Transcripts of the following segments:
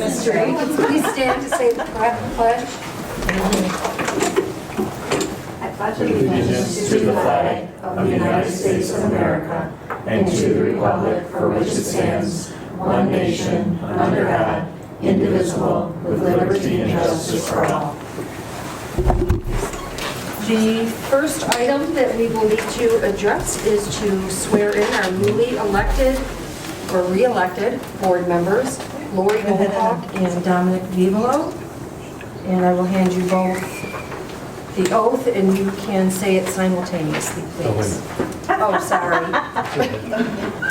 Mystery. Please stand to say the pledge. I pledge allegiance to the flag of the United States of America and to the republic for which it stands, one nation, under God, indivisible, with liberty and justice for all. The first item that we will need to address is to swear in our newly elected or re-elected board members, Lori Goldhawk and Dominic Vivolo. And I will hand you both the oath, and you can say it simultaneously, please. Oh, sorry.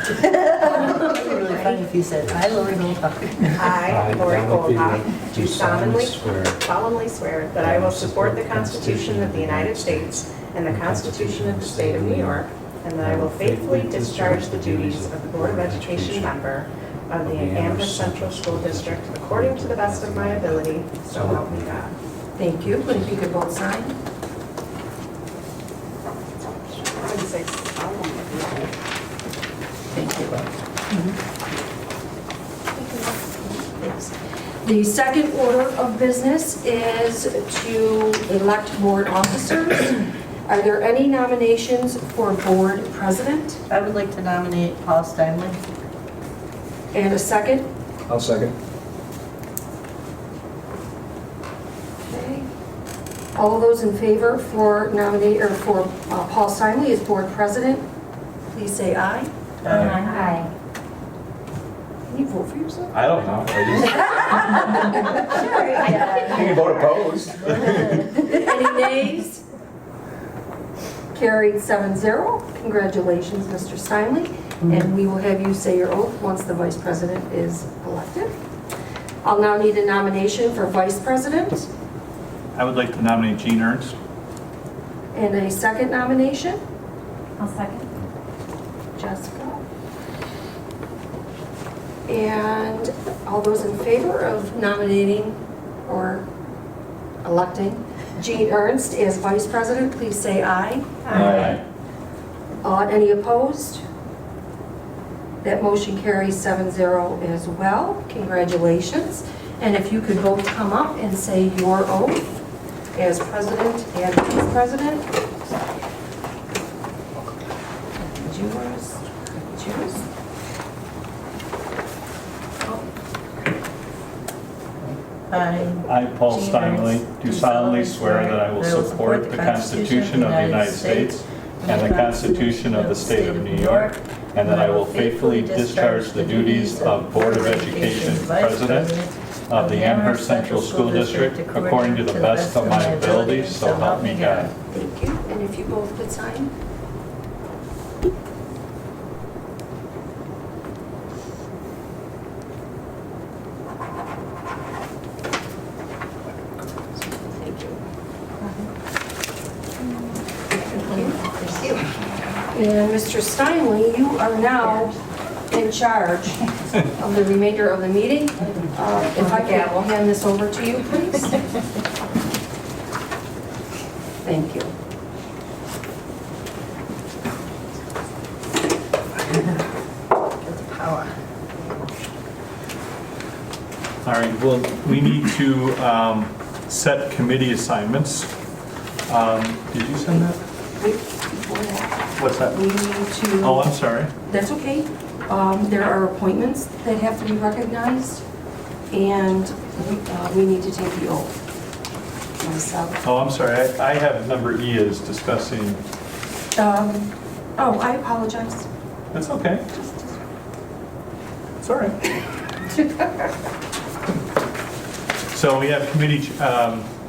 It would be really funny if you said, I, Lori Goldhawk. I, Lori Goldhawk, do solemnly solemnly swear that I will support the Constitution of the United States and the Constitution of the State of New York, and that I will faithfully discharge the duties of the Board of Education member of the Amherst Central School District according to the best of my ability, so help me God. Thank you. And if you could both sign. I would say solemnly. Thank you. The second order of business is to elect board officers. Are there any nominations for board president? I would like to nominate Paul Steinle. And a second? I'll second. Okay. All those in favor for Paul Steinle as board president, please say aye. Aye. Can you vote for yourself? I don't know. You can vote opposed. Any nays? Carried 7-0. Congratulations, Mr. Steinle. And we will have you say your oath once the vice president is elected. I'll now need a nomination for vice president I would like to nominate Gene Ernst. and a second nomination. I'll second. Jessica. And all those in favor of nominating or electing Gene Ernst as vice president, please say aye. Aye. Any opposed? That motion carries 7-0 as well. Congratulations. And if you could both come up and say your oath as president and vice president. And yours. And yours. I, Paul Gene Steinle, Ernst, do solemnly swear that I will support the Constitution of the United States and the Constitution of the State of New York, and that I will faithfully discharge the duties of Board of Education President of the Amherst Central School District according to the best of my ability, so help me God. Thank you. And if you both could sign. Thank you. And Mr. Steinle, you are now in charge of the remainder of the meeting. If I can, I will hand this over to you, please. Thank you. That's power. All right, well, we need to set committee assignments. Did you send that? Wait, before that, What's that? we need to. Oh, I'm sorry. That's okay. There are appointments that have to be recognized, and we need to take the oath. Myself. Oh, I'm sorry. I have number E as discussing. Oh, I apologize. That's okay. It's all right. So we have committee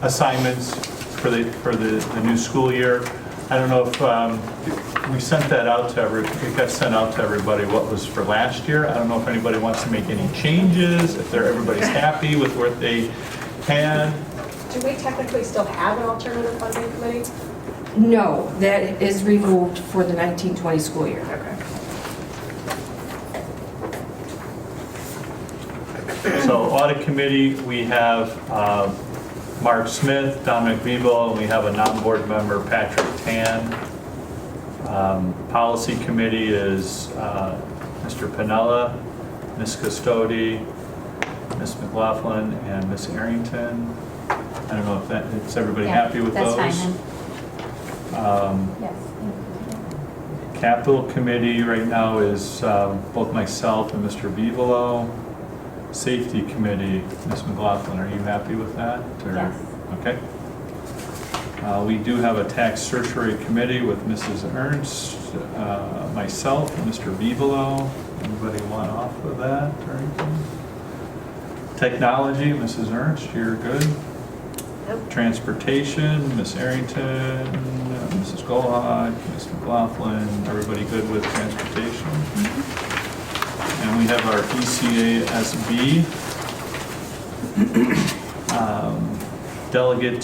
assignments for the new school year. I don't know if we sent that out to it got sent out to everybody what was for last year. I don't know if anybody wants to make any changes, if everybody's happy with what they had. Do we technically still have an alternative funding committee? No, that is removed for the 1920 school year. Okay. So audit committee, we have Mark Smith, Dominic Vivo, and we have a non-board member, Patrick Tan. Policy committee is Mr. Pinella, Ms. Custodi, Ms. McLaughlin, and Ms. Arrington. I don't know if that, is everybody Yeah, happy with those? That's fine then. Yes. Capital Committee right now is both myself and Mr. Vivolo. Safety Committee, Ms. McLaughlin, are you happy with that? or- Yes. Okay. We do have a Tax Certiorari Committee with Mrs. Ernst, myself, and Mr. Vivolo. Anybody want off of that or anything? Technology, Mrs. Ernst, you're good. Yep. Transportation, Ms. Arrington, Mrs. Golhog, Ms. McLaughlin, everybody good with transportation? And we have our ECASB delegate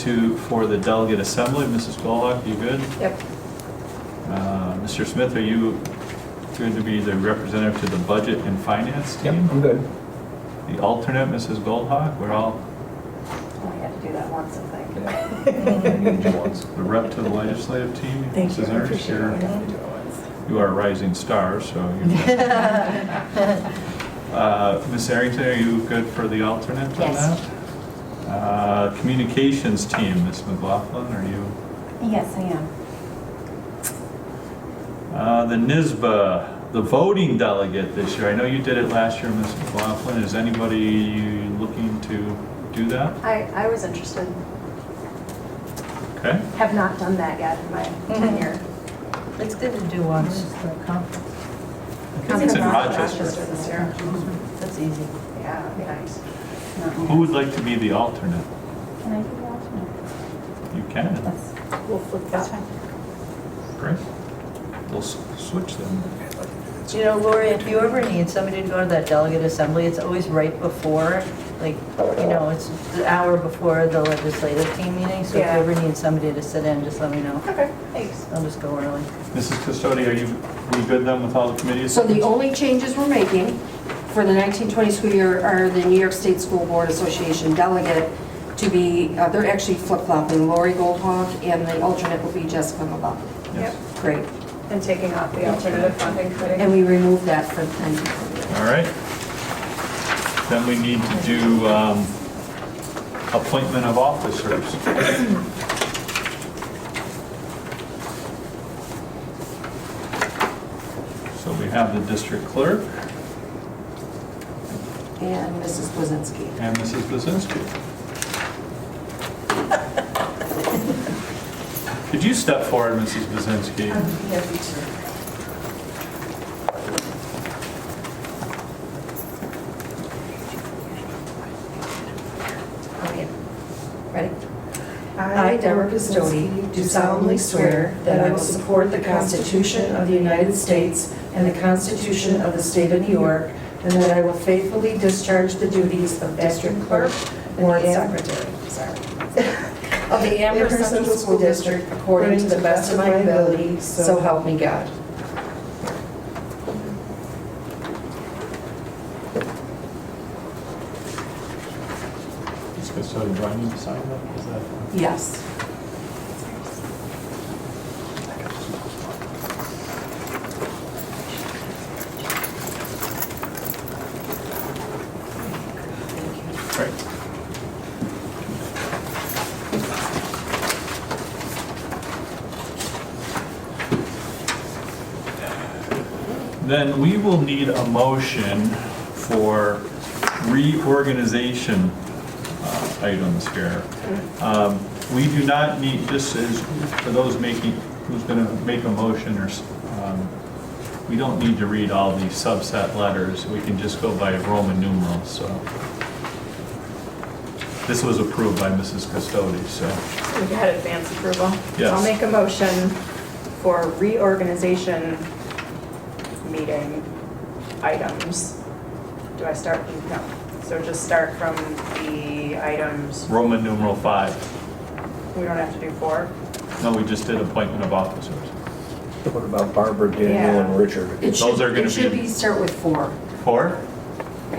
for the delegate assembly. Mrs. Golhog, you good? Yep. Mr. Smith, are you good to be the representative to the budget and finance Yep, team? I'm good. The alternate, Mrs. Goldhawk, we're all Only had to do that once, I think. I need you once. the rep to the legislative team. Thank you, Mrs. I Ernst, appreciate you're- it. You are a rising star, so you're. Ms. Arrington, are you good for the alternate on Yes. that? Communications team, Ms. McLaughlin, are you? Yes, I am. The NISBA, the voting delegate this year. I know you did it last year, Ms. McLaughlin. Is anybody looking to do that? I was interested. Okay. Have not done that yet in my tenure. It's good to do once for a conference. It's in Rochester Rochester. this year. That's easy. Yeah, that'd be nice. Who would like to be the alternate? Can I do the alternate? You can. That's, We'll flip that's that. fine. Great. We'll switch them. You know, Lori, if you ever need somebody to go to that delegate assembly, it's always right before, like, you know, it's the hour before the legislative team meeting. So if Yeah. you ever need somebody to sit in, just let me know. Okay, thanks. I'll just go early. Mrs. Custodi, are you good then with all the committees? So the only changes we're making for the 1920 school year are the New York State School Board Association delegate to be, they're actually flip-flopping, Lori Goldhawk, and the alternate will be Jessica McLaughlin. Yes. Great. And taking off the alternative funding committee. And we removed that for the 1920. All right. Then we need to do appointment of officers. So we have the district clerk And Mrs. Blazinski. and Mrs. Blazinski. Could you step forward, Mrs. Blazinski? Okay. Ready? I, I, Deborah Custodi, do solemnly swear that I will support the Constitution of the United States and the Constitution of the State of New York, and that I will faithfully discharge the duties of District Clerk and Board Secretary of the Amherst Central School District according to the best of my ability, so help me God. Mrs. Custodi, do I need to sign that? Is that? Yes. Great. Then we will need a motion for reorganization items here. We do not need, just as, for those making, who's going to make a motion, or we don't need to read all these subset letters. We can just go by Roman numerals, so. This was approved by Mrs. Custodi, so. We had advance approval. Yes. I'll make a motion for reorganization meeting items. Do I start? No. So just start from the items. Roman numeral 5. We don't have to do 4. No, we just did appointment of officers. What about Barbara, Daniel, Yeah. and Richard? It should, Those are gonna it should be- be, start with 4. 4?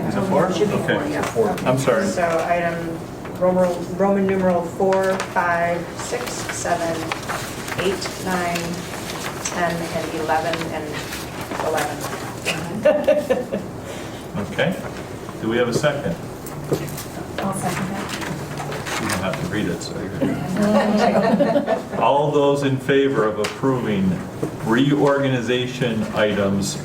Is it 4? It should be 4, Okay. yeah. Four. I'm sorry. So item Roman numeral 4, 5, 6, 7, 8, 9, 10, and 11, and 11. Okay. Do we have a second? I'll second that. You don't have to read it, so you're... All those in favor of approving reorganization items,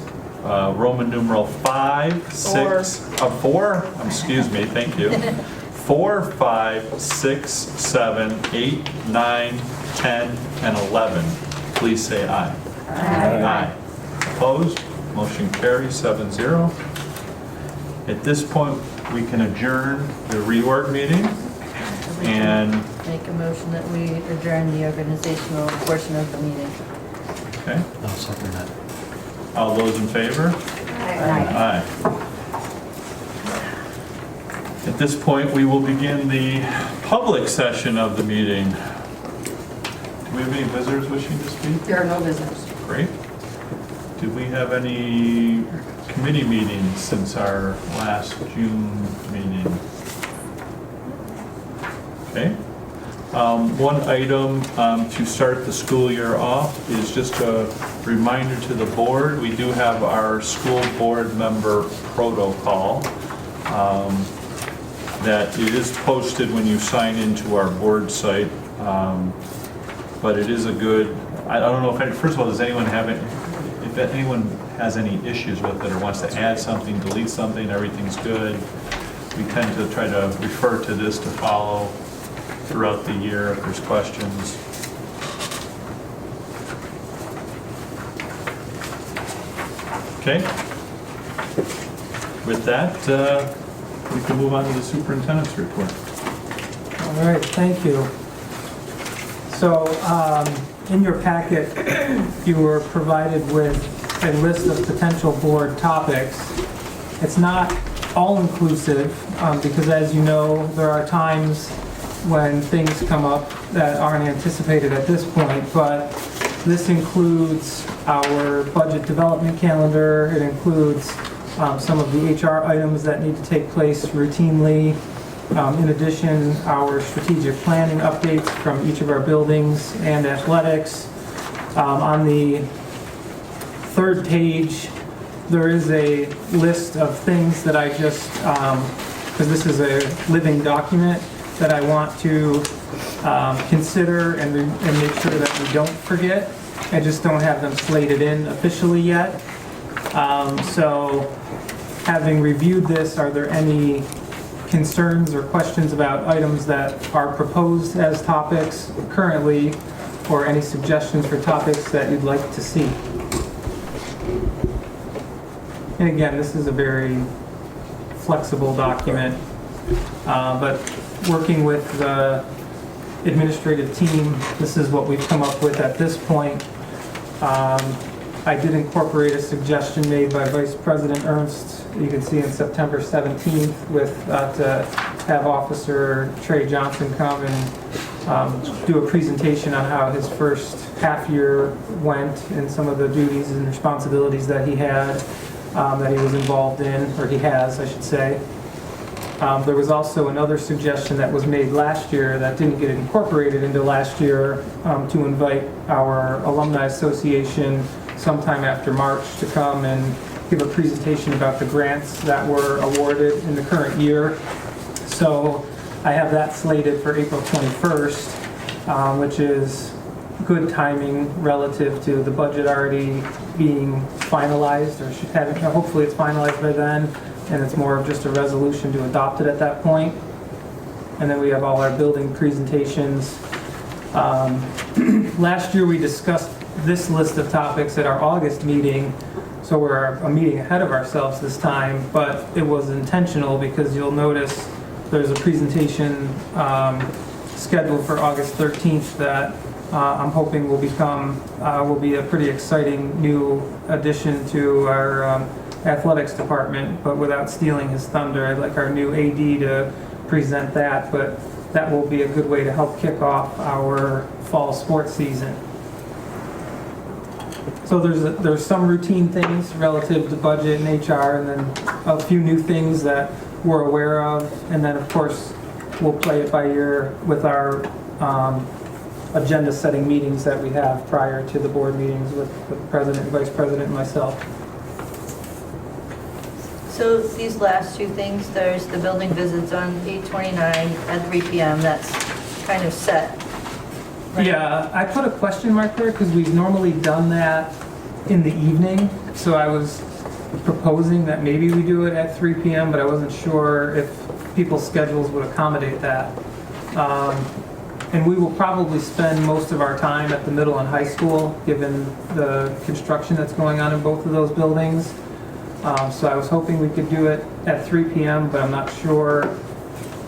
Roman numeral 5, 6, 4, excuse me, thank you, 4, 5, 6, 7, 8, 9, 10, and 11, please say aye. Aye. Opposed? Motion carries 7-0. At this point, we can adjourn the reorg meeting and, Make a motion that we adjourn the organizational portion of the meeting. okay, I'll second that. all those in favor? Aye. At this point, we will begin the public session of the meeting. Do we have any visitors wishing to speak? There are no visitors. Great. Do we have any committee meetings since our last June meeting? Okay. One item to start the school year off is just a reminder to the board. We do have our school board member protocol that it is posted when you sign into our board site. But it is a good, I don't know if, first of all, does anyone have it? If anyone has any issues with it or wants to add something, delete something, everything's good. We tend to try to refer to this to follow throughout the year if there's questions. Okay. With that, we can move on to the superintendent's report. All right, thank you. So, in your packet, you were provided with a list of potential board topics. It's not all-inclusive, because as you know, there are times when things come up that aren't anticipated at this point, but this includes our budget development calendar, it includes some of the HR items that need to take place routinely. In addition, our strategic planning updates from each of our buildings and athletics. On the third page, there is a list of things that I just, because this is a living document, that I want to consider and make sure that we don't forget. I just don't have them slated in officially yet. So, having reviewed this, are there any concerns or questions about items that are proposed as topics currently, or any suggestions for topics that you'd like to see? And again, this is a very flexible document, but working with the administrative team, this is what we've come up with at this point. I did incorporate a suggestion made by Vice President Ernst, you can see in September 17th, with to have Officer Trey Johnson come and do a presentation on how his first half year went and some of the duties and responsibilities that he had, that he was involved in, or he has, I should say. There was also another suggestion that was made last year that didn't get incorporated into last year, to invite our Alumni Association sometime after March to come and give a presentation about the grants that were awarded in the current year. So I have that slated for April 21st, which is good timing relative to the budget already being finalized, or should have, hopefully it's finalized by then, and it's more of just a resolution to adopt it at that point. And then we have all our building presentations. Last year we discussed this list of topics at our August meeting, so we're a meeting ahead of ourselves this time, but it was intentional because you'll notice there's a presentation scheduled for August 13th that I'm hoping will be a pretty exciting new addition to our athletics department, but without stealing his thunder, I'd like our new AD to present that, but that will be a good way to help kick off our fall sports season. So there's some routine things relative to budget and HR, and then a few new things that we're aware of, and then of course we'll play it by ear with our agenda setting meetings that we have prior to the board meetings with the president, vice president, and myself. So these last two things, there's the building visits on 8/29 at 3 PM, that's kind of set. right? Yeah, I put a question mark there because we've normally done that in the evening. So I was proposing that maybe we do it at 3 PM, but I wasn't sure if people's schedules would accommodate that. And we will probably spend most of our time at the middle and high school, given the construction that's going on in both of those buildings. So I was hoping we could do it at 3 PM, but I'm not sure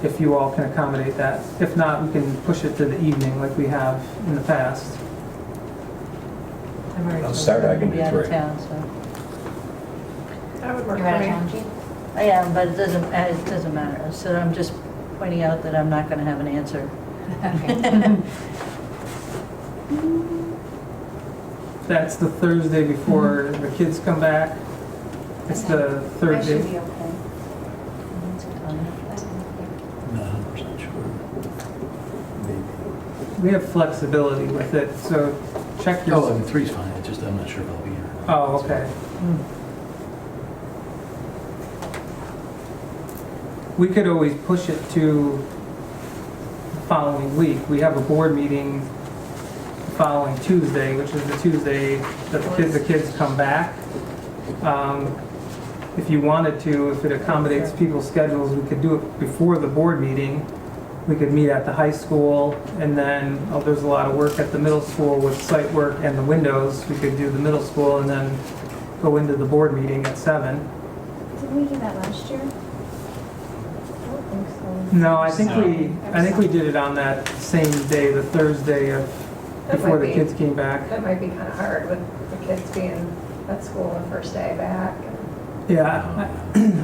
if you all can accommodate that. If not, we can push it to the evening like we have in the past. I'm already On told Saturday, I I'm can gonna do be out of 3. town, so. That would work You're for out of me. town, Jean? I am, but it doesn't matter. So I'm just pointing out that I'm not gonna have an answer. Okay. That's the Thursday before the kids come back. It's the I third should day. be okay. Not 100% sure. Maybe. We have flexibility with it, so check your. Oh, I mean, 3's fine, it's just I'm not sure if I'll be here. Oh, okay. We could always push it to the following week. We have a board meeting the following Tuesday, which is the Tuesday that the kids come back. If you wanted to, if it accommodates people's schedules, we could do it before the board meeting. We could meet at the high school, and then, there's a lot of work at the middle school with site work and the windows. We could do the middle school and then go into the board meeting at 7. Did we do that last year? I don't think so. No, I think we did it on that same day, the Thursday of, That before might the be- kids came back. That might be kind of hard with the kids being at school the first day back. Yeah,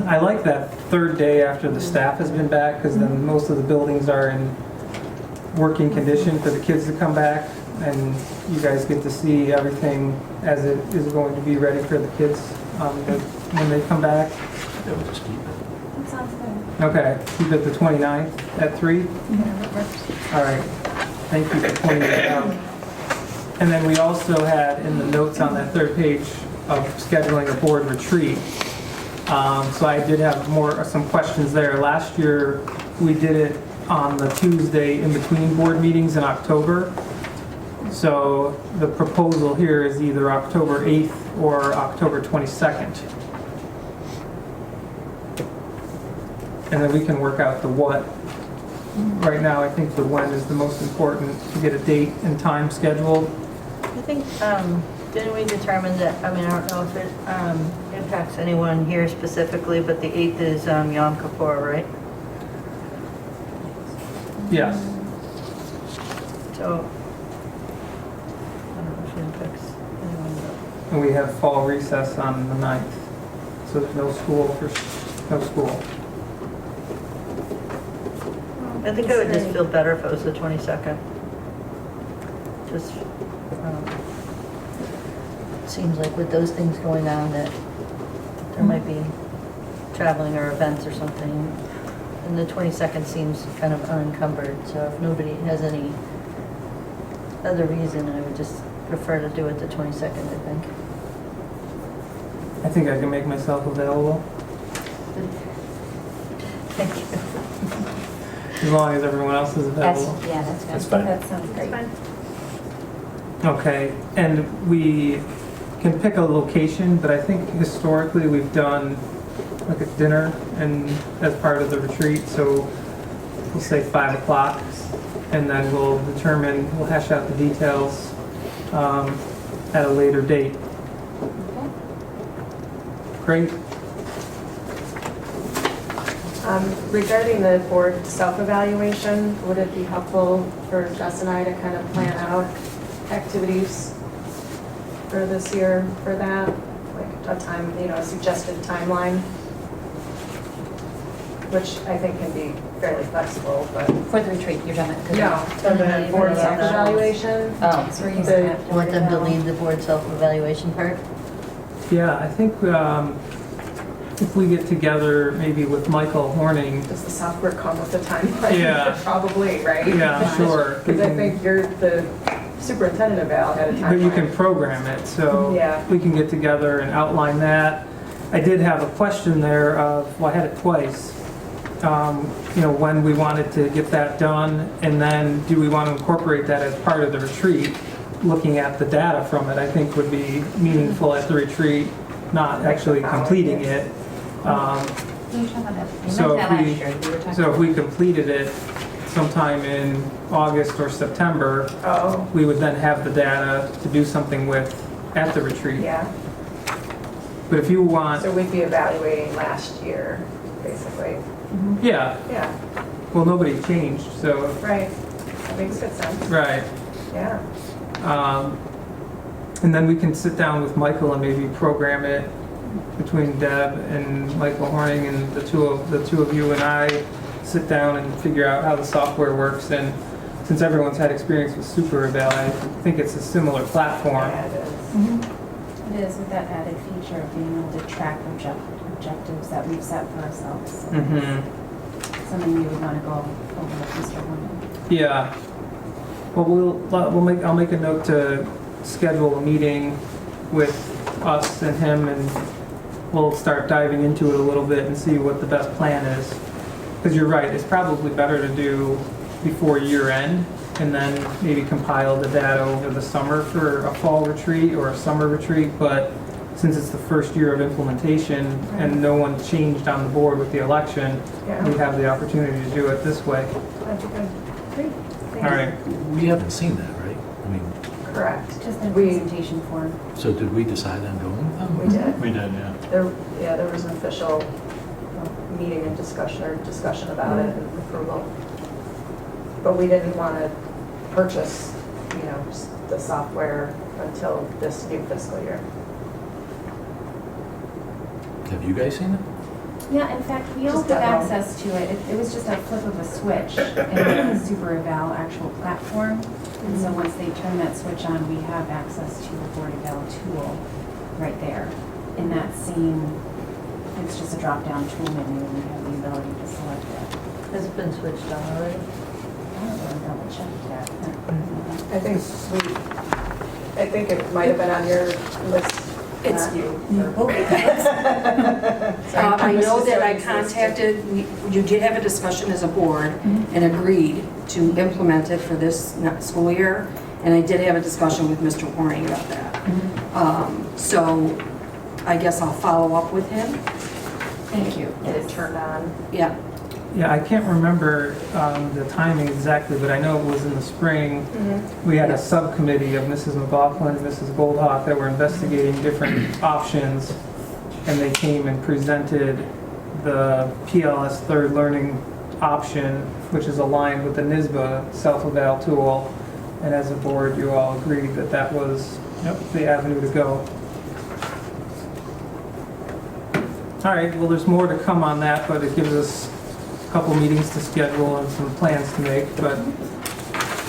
I like that third day after the staff has been back, because then most of the buildings are in working condition for the kids to come back, and you guys get to see everything as it is going to be ready for the kids when they come back. That would just keep it. That sounds good. Okay, keep it the 29th at 3? Yeah, that works. All right, thank you for pointing that out. And then we also had in the notes on that third page of scheduling a board retreat. So I did have some questions there. Last year, we did it on the Tuesday in between board meetings in October. So the proposal here is either October 8th or October 22nd. And then we can work out the what. Right now, I think the when is the most important, to get a date and time scheduled. I think, didn't we determine that, I mean, I don't know if it impacts anyone here specifically, but the 8th is Yom Kippur, right? Yes. So, I don't know if it impacts anyone, And we have fall recess on the 9th, so there's no school no school. but I think I would just feel better if it was the 22nd. Just, seems like with those things going on that there might be traveling or events or something. And the 22nd seems kind of unencumbered, so if nobody has any other reason, I would just prefer to do it the 22nd, I think. I think I can make myself available, Thank you. as long as everyone else is available. Yeah, that's good. That's fine. That sounds great. Fine. Okay, and we can pick a location, but I think historically we've done like a dinner and as part of the retreat, so we'll say 5 o'clock, and then we'll hash out the details at a later date. Okay. Great. Regarding the board self-evaluation, would it be helpful for Jess and I to kind of plan out activities for this year for that? Like a time, a suggested timeline? Which I think can be fairly flexible, but. For the retreat, you're done it? No, for the board self-evaluation. Oh, so you're The- gonna have to Want them to worry lead the board self-evaluation part? Yeah, I think if we get together maybe with Michael Horning, Does the software come with a timeline? Yeah. Probably, right? yeah, sure. Because I think you're the superintendent eval at a timeline. But you can program it, so Yeah. we can get together and outline that. I did have a question there of, well, I had it twice. When we wanted to get that done, and then do we want to incorporate that as part of the retreat? Looking at the data from it, I think would be meaningful at the retreat, not actually completing it. So if we completed it sometime in August or September, Oh, we would then have the data to do something with at the retreat. yeah. But if you want, So we'd be evaluating last year, basically. yeah, Yeah, well, nobody changed, so, right. That makes good sense. right. Yeah. And then we can sit down with Michael and maybe program it between Deb and Michael Horning, and the two of you and I sit down and figure out how the software works. And since everyone's had experience with SuperEval, I think it's a similar platform. Yeah, it is. It is, with that added feature of being able to track objectives that we've set for ourselves. So Mm-hmm. it's something we would want to go over with Mr. Horning. Yeah. Well, I'll make a note to schedule a meeting with us and him, and we'll start diving into it a little bit and see what the best plan is. Because you're right, it's probably better to do before year end, and then maybe compile the data over the summer for a fall retreat or a summer retreat. But since it's the first year of implementation and no one changed on the board with the election, Yeah. we have the opportunity to do it this way. That'd be good. Great. All right. We haven't seen that, right? I mean, Correct. Just in We- presentation form. so did we decide on going with them? We did. We did, yeah. There was an official meeting and discussion about it and approval. But we didn't want to purchase, the software until this new fiscal year. Have you guys seen it? Yeah, in fact, we all Just have demo. access to it. It was just a flip of a switch in the SuperEval actual platform. And so once they turn that switch on, we have access to the BoardEval tool right there. In that same, it's just a drop-down tool menu, and we have the ability to select it. Has it been switched on already? I don't really double check that. I think it might have been on your list. It's- not you. I know that I contacted, you did have a discussion as a board and agreed to implement it for this next school year, and I did have a discussion with Mr. Horning about that. So I guess I'll follow up with him. Thank you. Get it turned on. Yeah, Yeah, I can't remember the timing exactly, but I know it was in the spring. We had a subcommittee of Mrs. McLaughlin, Mrs. Goldhawk that were investigating different options, and they came and presented the PLS Third Learning option, which is aligned with the NISBA self-eval tool. And as a board, you all agreed that that was the avenue to go. All right, well, there's more to come on that, but it gives us a couple meetings to schedule and some plans to make, but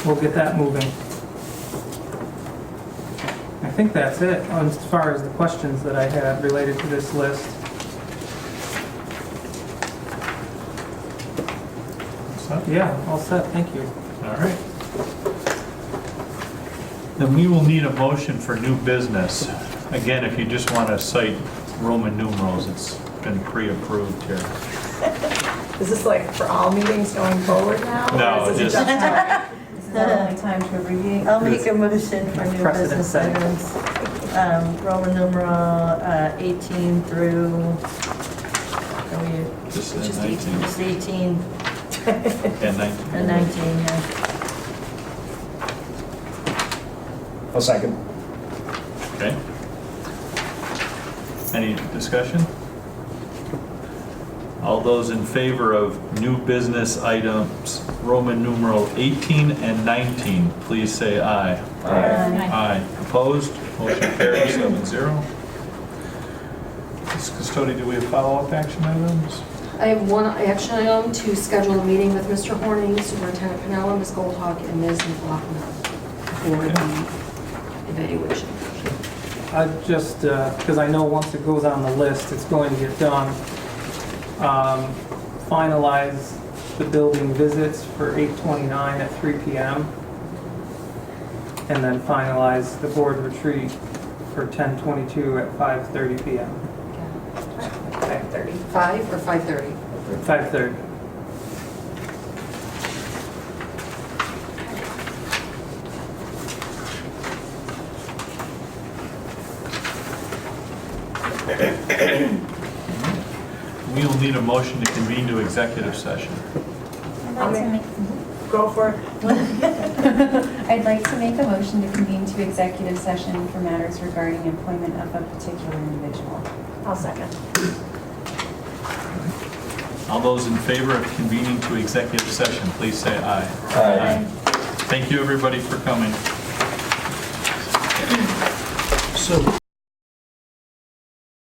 we'll get that moving. I think that's it as far as the questions that I had related to this list. Yeah, all set, thank you. All right. Then we will need a motion for new business. Again, if you just want to cite Roman numerals, it's been pre-approved here. Is this like for all meetings going forward now? or No, is this just- tonight? This is our only time to abbreviate. I'll make a motion for new Precedent business setting. items. Roman numeral 18 through, Just Just 19 just 18 and 19. and 19, yeah. A second. Okay. Any discussion? All those in favor of new business items, Roman numeral 18 and 19, please say aye. Aye. Opposed? Motion carries 7-0. Ms. Custodi, do we have follow-up action items? I have one action item to schedule a meeting with Mr. Horning, Superintendent Pinella, Ms. Goldhawk, and Ms. McLaughlin for the evaluation. I just, because I know once it goes on the list, it's going to get done. Finalize the building visits for 8/29 at 3 p.m. And then finalize the board retreat for 10/22 at 5:30 p.m. 5 or 5:30? 5:30. We will need a motion to convene to executive session. I'd like to make, Go for it. I'd like to make a motion to convene to executive session for matters regarding employment of a particular individual. I'll second. All those in favor of convening to executive session, please say aye. Aye. Thank you, everybody, for coming. So